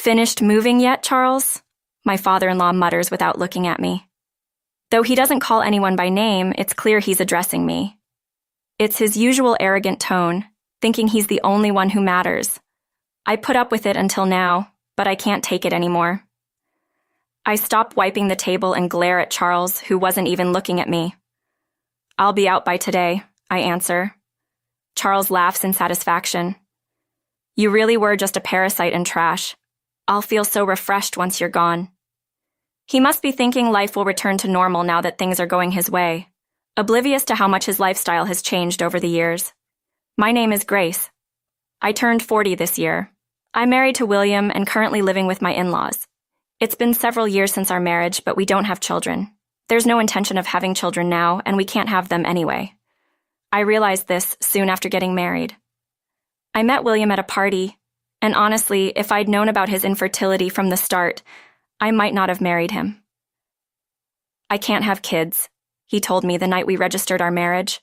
Finished moving yet, Charles? My father-in-law mutters without looking at me. Though he doesn't call anyone by name, it's clear he's addressing me. It's his usual arrogant tone, thinking he's the only one who matters. I put up with it until now, but I can't take it anymore. I stop wiping the table and glare at Charles, who wasn't even looking at me. I'll be out by today, I answer. Charles laughs in satisfaction. You really were just a parasite and trash. I'll feel so refreshed once you're gone. He must be thinking life will return to normal now that things are going his way, oblivious to how much his lifestyle has changed over the years. My name is Grace. I turned 40 this year. I'm married to William and currently living with my in-laws. It's been several years since our marriage, but we don't have children. There's no intention of having children now, and we can't have them anyway. I realized this soon after getting married. I met William at a party, and honestly, if I'd known about his infertility from the start, I might not have married him. I can't have kids, he told me the night we registered our marriage.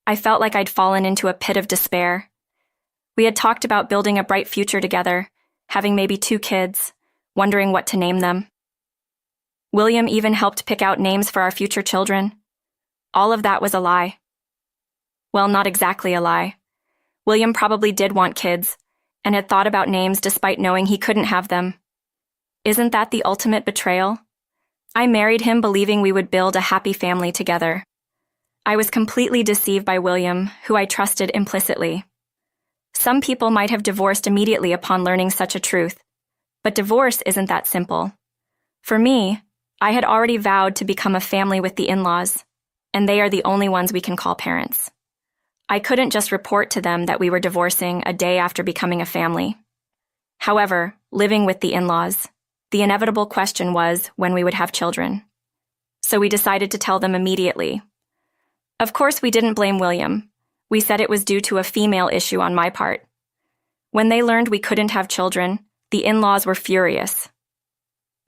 I felt like I'd fallen into a pit of despair. We had talked about building a bright future together, having maybe 2 kids, wondering what to name them. William even helped pick out names for our future children. All of that was a lie. Well, not exactly a lie. William probably did want kids, and had thought about names despite knowing he couldn't have them. Isn't that the ultimate betrayal? I married him believing we would build a happy family together. I was completely deceived by William, who I trusted implicitly. Some people might have divorced immediately upon learning such a truth, but divorce isn't that simple. For me, I had already vowed to become a family with the in-laws, and they are the only ones we can call parents. I couldn't just report to them that we were divorcing a day after becoming a family. However, living with the in-laws, the inevitable question was when we would have children. So we decided to tell them immediately. Of course, we didn't blame William. We said it was due to a female issue on my part. When they learned we couldn't have children, the in-laws were furious.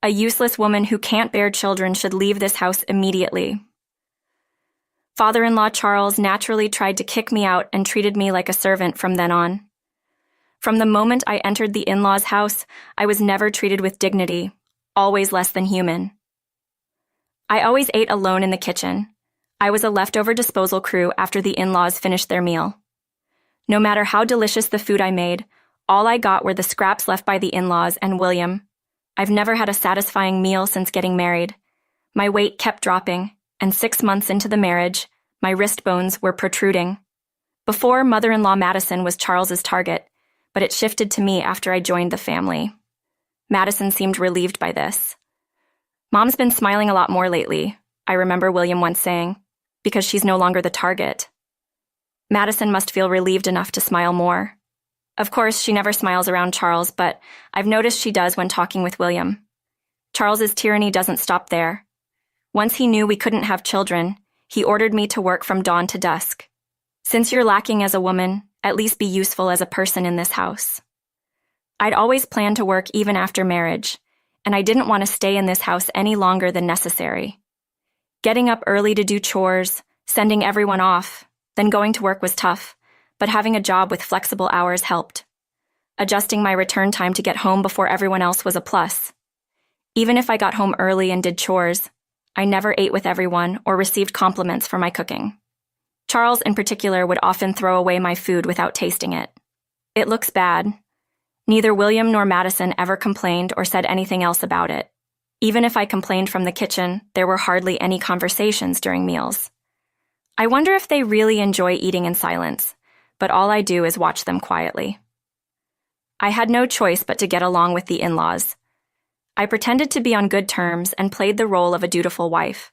A useless woman who can't bear children should leave this house immediately. Father-in-law Charles naturally tried to kick me out and treated me like a servant from then on. From the moment I entered the in-laws' house, I was never treated with dignity, always less than human. I always ate alone in the kitchen. I was a leftover disposal crew after the in-laws finished their meal. No matter how delicious the food I made, all I got were the scraps left by the in-laws and William. I've never had a satisfying meal since getting married. My weight kept dropping, and 6 months into the marriage, my wrist bones were protruding. Before, mother-in-law Madison was Charles's target, but it shifted to me after I joined the family. Madison seemed relieved by this. Mom's been smiling a lot more lately, I remember William once saying, because she's no longer the target. Madison must feel relieved enough to smile more. Of course, she never smiles around Charles, but I've noticed she does when talking with William. Charles's tyranny doesn't stop there. Once he knew we couldn't have children, he ordered me to work from dawn to dusk. Since you're lacking as a woman, at least be useful as a person in this house. I'd always planned to work even after marriage, and I didn't want to stay in this house any longer than necessary. Getting up early to do chores, sending everyone off, then going to work was tough, but having a job with flexible hours helped. Adjusting my return time to get home before everyone else was a plus. Even if I got home early and did chores, I never ate with everyone or received compliments for my cooking. Charles, in particular, would often throw away my food without tasting it. It looks bad. Neither William nor Madison ever complained or said anything else about it. Even if I complained from the kitchen, there were hardly any conversations during meals. I wonder if they really enjoy eating in silence, but all I do is watch them quietly. I had no choice but to get along with the in-laws. I pretended to be on good terms and played the role of a dutiful wife.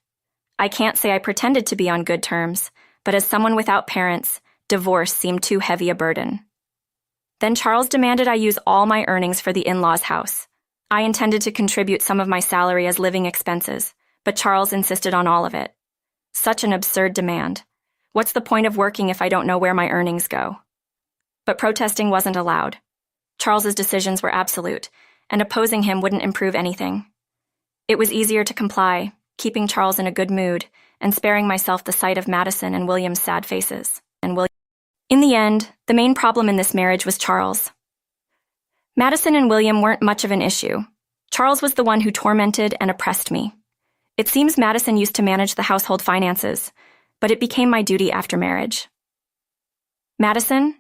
I can't say I pretended to be on good terms, but as someone without parents, divorce seemed too heavy a burden. Then Charles demanded I use all my earnings for the in-laws' house. I intended to contribute some of my salary as living expenses, but Charles insisted on all of it. Such an absurd demand. What's the point of working if I don't know where my earnings go? But protesting wasn't allowed. Charles's decisions were absolute, and opposing him wouldn't improve anything. It was easier to comply, keeping Charles in a good mood, and sparing myself the sight of Madison and William's sad faces. In the end, the main problem in this marriage was Charles. Madison and William weren't much of an issue. Charles was the one who tormented and oppressed me. It seems Madison used to manage the household finances, but it became my duty after marriage. Madison,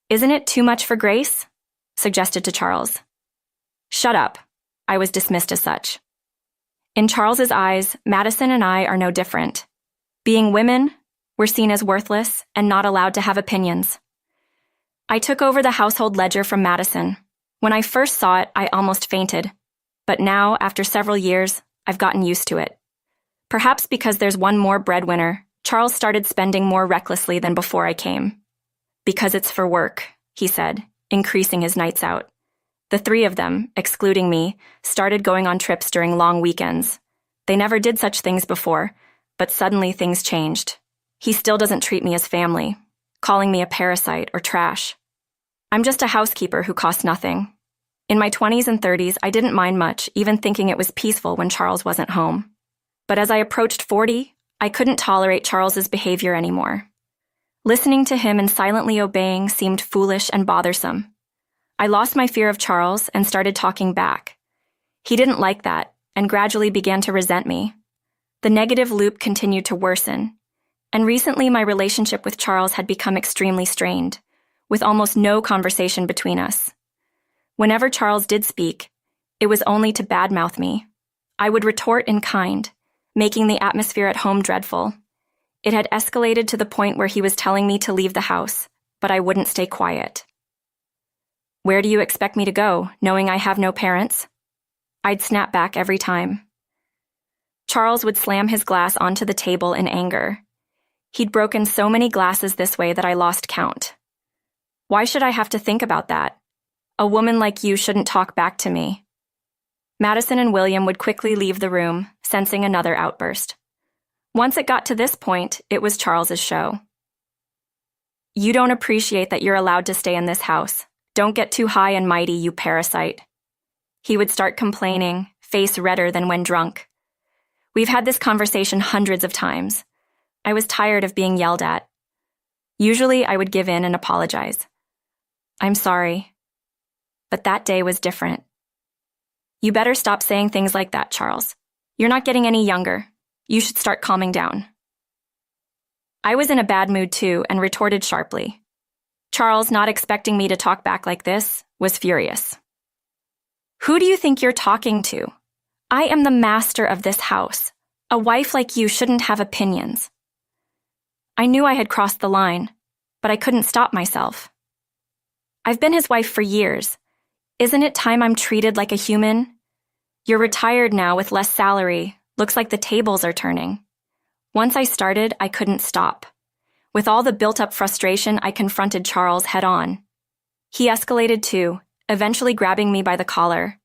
isn't it too much for Grace? Suggested to Charles. Shut up. I was dismissed as such. In Charles's eyes, Madison and I are no different. Being women, we're seen as worthless and not allowed to have opinions. I took over the household ledger from Madison. When I first saw it, I almost fainted. But now, after several years, I've gotten used to it. Perhaps because there's one more breadwinner, Charles started spending more recklessly than before I came. Because it's for work, he said, increasing his nights out. The three of them, excluding me, started going on trips during long weekends. They never did such things before, but suddenly things changed. He still doesn't treat me as family, calling me a parasite or trash. I'm just a housekeeper who costs nothing. In my 20s and 30s, I didn't mind much, even thinking it was peaceful when Charles wasn't home. But as I approached 40, I couldn't tolerate Charles's behavior anymore. Listening to him and silently obeying seemed foolish and bothersome. I lost my fear of Charles and started talking back. He didn't like that and gradually began to resent me. The negative loop continued to worsen, and recently my relationship with Charles had become extremely strained, with almost no conversation between us. Whenever Charles did speak, it was only to badmouth me. I would retort in kind, making the atmosphere at home dreadful. It had escalated to the point where he was telling me to leave the house, but I wouldn't stay quiet. Where do you expect me to go, knowing I have no parents? I'd snap back every time. Charles would slam his glass onto the table in anger. He'd broken so many glasses this way that I lost count. Why should I have to think about that? A woman like you shouldn't talk back to me. Madison and William would quickly leave the room, sensing another outburst. Once it got to this point, it was Charles's show. You don't appreciate that you're allowed to stay in this house. Don't get too high and mighty, you parasite. He would start complaining, face redder than when drunk. We've had this conversation hundreds of times. I was tired of being yelled at. Usually I would give in and apologize. I'm sorry. But that day was different. You better stop saying things like that, Charles. You're not getting any younger. You should start calming down. I was in a bad mood too and retorted sharply. Charles, not expecting me to talk back like this, was furious. Who do you think you're talking to? I am the master of this house. A wife like you shouldn't have opinions. I knew I had crossed the line, but I couldn't stop myself. I've been his wife for years. Isn't it time I'm treated like a human? You're retired now with less salary. Looks like the tables are turning. Once I started, I couldn't stop. With all the built-up frustration, I confronted Charles head-on. He escalated too, eventually grabbing me by the collar.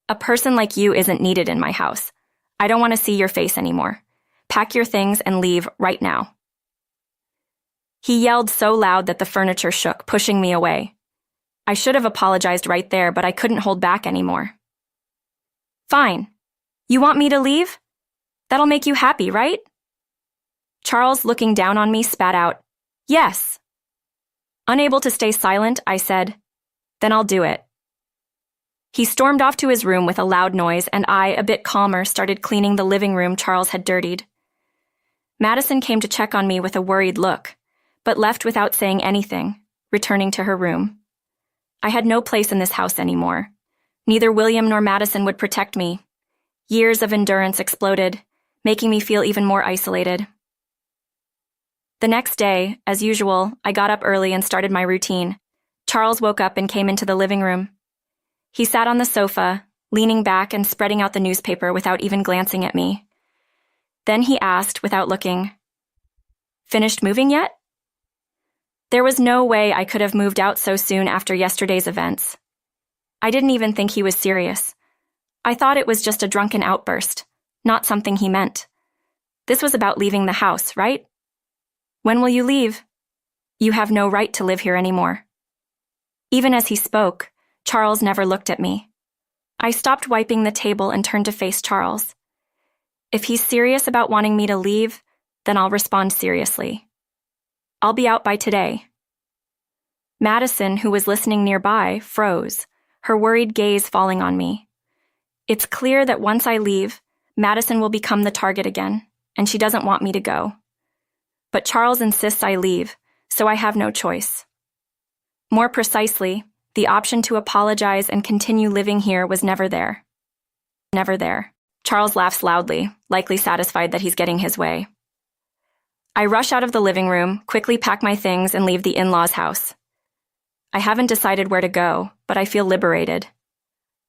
A person like you isn't needed in my house. I don't want to see your face anymore. Pack your things and leave right now. He yelled so loud that the furniture shook, pushing me away. I should have apologized right there, but I couldn't hold back anymore. Fine. You want me to leave? That'll make you happy, right? Charles, looking down on me, spat out, Yes. Unable to stay silent, I said, Then I'll do it. He stormed off to his room with a loud noise, and I, a bit calmer, started cleaning the living room Charles had dirtied. Madison came to check on me with a worried look, but left without saying anything, returning to her room. I had no place in this house anymore. Neither William nor Madison would protect me. Years of endurance exploded, making me feel even more isolated. The next day, as usual, I got up early and started my routine. Charles woke up and came into the living room. He sat on the sofa, leaning back and spreading out the newspaper without even glancing at me. Then he asked, without looking, Finished moving yet? There was no way I could have moved out so soon after yesterday's events. I didn't even think he was serious. I thought it was just a drunken outburst, not something he meant. This was about leaving the house, right? When will you leave? You have no right to live here anymore. Even as he spoke, Charles never looked at me. I stopped wiping the table and turned to face Charles. If he's serious about wanting me to leave, then I'll respond seriously. I'll be out by today. Madison, who was listening nearby, froze, her worried gaze falling on me. It's clear that once I leave, Madison will become the target again, and she doesn't want me to go. But Charles insists I leave, so I have no choice. More precisely, the option to apologize and continue living here was never there. Never there. Charles laughs loudly, likely satisfied that he's getting his way. I rush out of the living room, quickly pack my things, and leave the in-laws' house. I haven't decided where to go, but I feel liberated.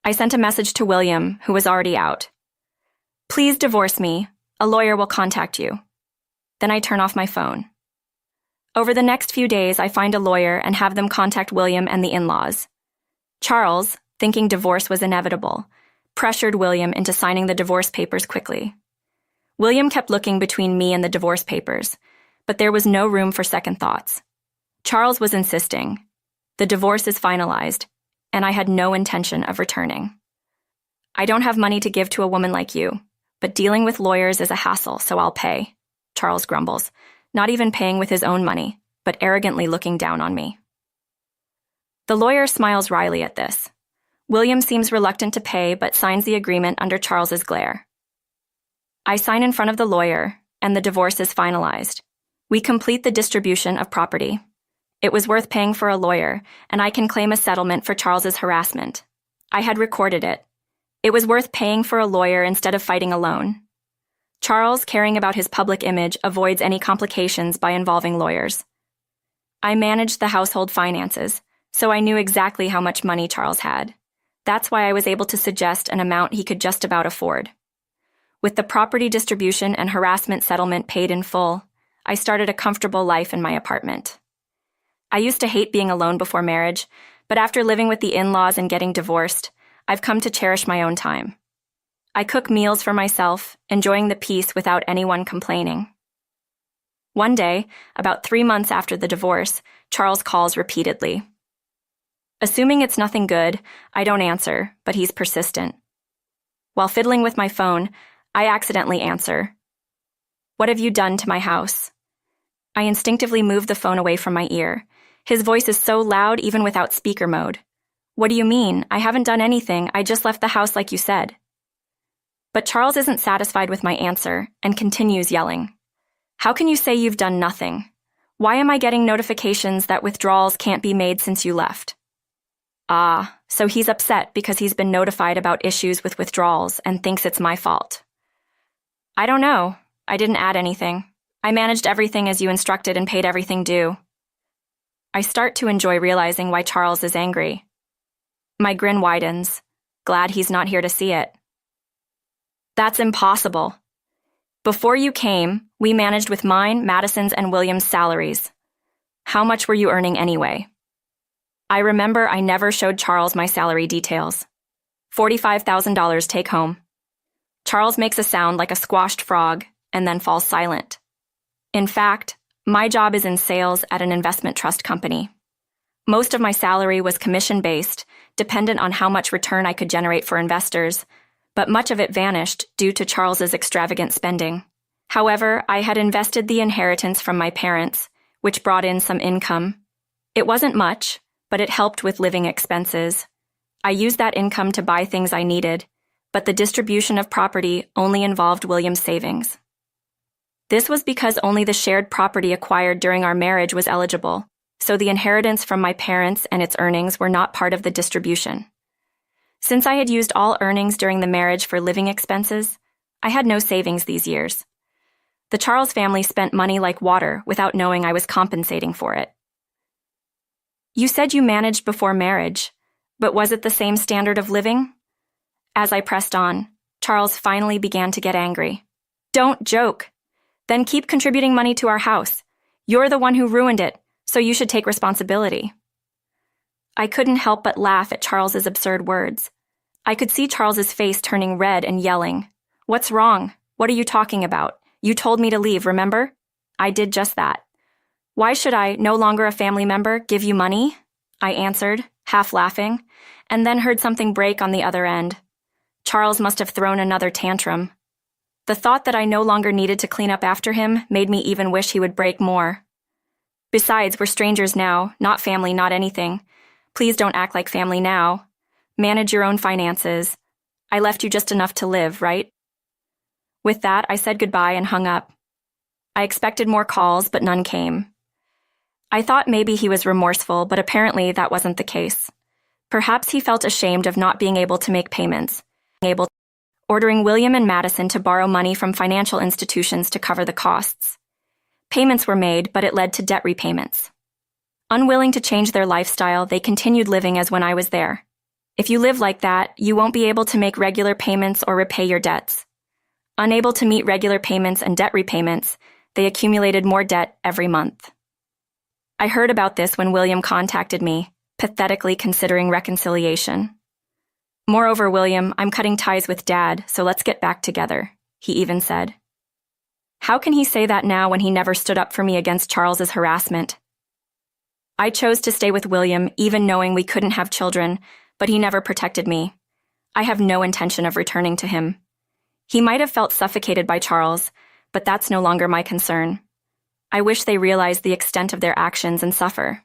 I sent a message to William, who was already out. Please divorce me. A lawyer will contact you. Then I turn off my phone. Over the next few days, I find a lawyer and have them contact William and the in-laws. Charles, thinking divorce was inevitable, pressured William into signing the divorce papers quickly. William kept looking between me and the divorce papers, but there was no room for second thoughts. Charles was insisting. The divorce is finalized, and I had no intention of returning. I don't have money to give to a woman like you, but dealing with lawyers is a hassle, so I'll pay, Charles grumbles, not even paying with his own money, but arrogantly looking down on me. The lawyer smiles wryly at this. William seems reluctant to pay, but signs the agreement under Charles's glare. I sign in front of the lawyer, and the divorce is finalized. We complete the distribution of property. It was worth paying for a lawyer, and I can claim a settlement for Charles's harassment. I had recorded it. It was worth paying for a lawyer instead of fighting alone. Charles, caring about his public image, avoids any complications by involving lawyers. I managed the household finances, so I knew exactly how much money Charles had. That's why I was able to suggest an amount he could just about afford. With the property distribution and harassment settlement paid in full, I started a comfortable life in my apartment. I used to hate being alone before marriage, but after living with the in-laws and getting divorced, I've come to cherish my own time. I cook meals for myself, enjoying the peace without anyone complaining. One day, about 3 months after the divorce, Charles calls repeatedly. Assuming it's nothing good, I don't answer, but he's persistent. While fiddling with my phone, I accidentally answer. What have you done to my house? I instinctively move the phone away from my ear. His voice is so loud even without speaker mode. What do you mean? I haven't done anything. I just left the house like you said. But Charles isn't satisfied with my answer and continues yelling. How can you say you've done nothing? Why am I getting notifications that withdrawals can't be made since you left? Ah, so he's upset because he's been notified about issues with withdrawals and thinks it's my fault. I don't know. I didn't add anything. I managed everything as you instructed and paid everything due. I start to enjoy realizing why Charles is angry. My grin widens, glad he's not here to see it. That's impossible. Before you came, we managed with mine, Madison's, and William's salaries. How much were you earning anyway? I remember I never showed Charles my salary details. $45,000 take home. Charles makes a sound like a squashed frog and then falls silent. In fact, my job is in sales at an investment trust company. Most of my salary was commission-based, dependent on how much return I could generate for investors, but much of it vanished due to Charles's extravagant spending. However, I had invested the inheritance from my parents, which brought in some income. It wasn't much, but it helped with living expenses. I used that income to buy things I needed, but the distribution of property only involved William's savings. This was because only the shared property acquired during our marriage was eligible, so the inheritance from my parents and its earnings were not part of the distribution. Since I had used all earnings during the marriage for living expenses, I had no savings these years. The Charles family spent money like water without knowing I was compensating for it. You said you managed before marriage, but was it the same standard of living? As I pressed on, Charles finally began to get angry. Don't joke. Then keep contributing money to our house. You're the one who ruined it, so you should take responsibility. I couldn't help but laugh at Charles's absurd words. I could see Charles's face turning red and yelling. What's wrong? What are you talking about? You told me to leave, remember? I did just that. Why should I, no longer a family member, give you money? I answered, half laughing, and then heard something break on the other end. Charles must have thrown another tantrum. The thought that I no longer needed to clean up after him made me even wish he would break more. Besides, we're strangers now, not family, not anything. Please don't act like family now. Manage your own finances. I left you just enough to live, right? With that, I said goodbye and hung up. I expected more calls, but none came. I thought maybe he was remorseful, but apparently that wasn't the case. Perhaps he felt ashamed of not being able to make payments, ordering William and Madison to borrow money from financial institutions to cover the costs. Payments were made, but it led to debt repayments. Unwilling to change their lifestyle, they continued living as when I was there. If you live like that, you won't be able to make regular payments or repay your debts. Unable to meet regular payments and debt repayments, they accumulated more debt every month. I heard about this when William contacted me, pathetically considering reconciliation. Moreover, William, I'm cutting ties with Dad, so let's get back together, he even said. How can he say that now when he never stood up for me against Charles's harassment? I chose to stay with William, even knowing we couldn't have children, but he never protected me. I have no intention of returning to him. He might have felt suffocated by Charles, but that's no longer my concern. I wish they realized the extent of their actions and suffer.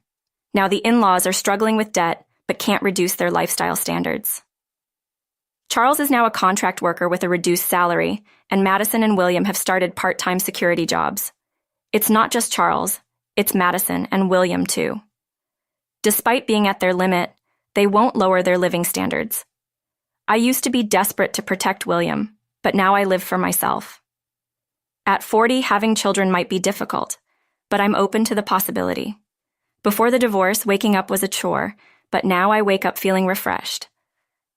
Now the in-laws are struggling with debt, but can't reduce their lifestyle standards. Charles is now a contract worker with a reduced salary, and Madison and William have started part-time security jobs. It's not just Charles, it's Madison and William too. Despite being at their limit, they won't lower their living standards. I used to be desperate to protect William, but now I live for myself. At 40, having children might be difficult, but I'm open to the possibility. Before the divorce, waking up was a chore, but now I wake up feeling refreshed.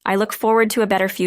I look forward to a better future.